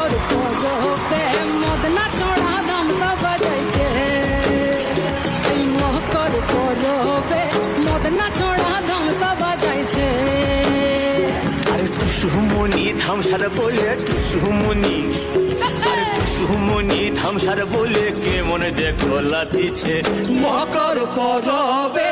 মকর পরবে মদনা ছড়া ধামসা বাজাইছে এই মকর পরবে মদনা ছড়া ধামসা বাজাইছে আরে টুসুমনি ধামসার বলে টুসুমনি আরে টুসুমনি ধামসার বলে কে মনে দেখো লাতিছে মকর পরবে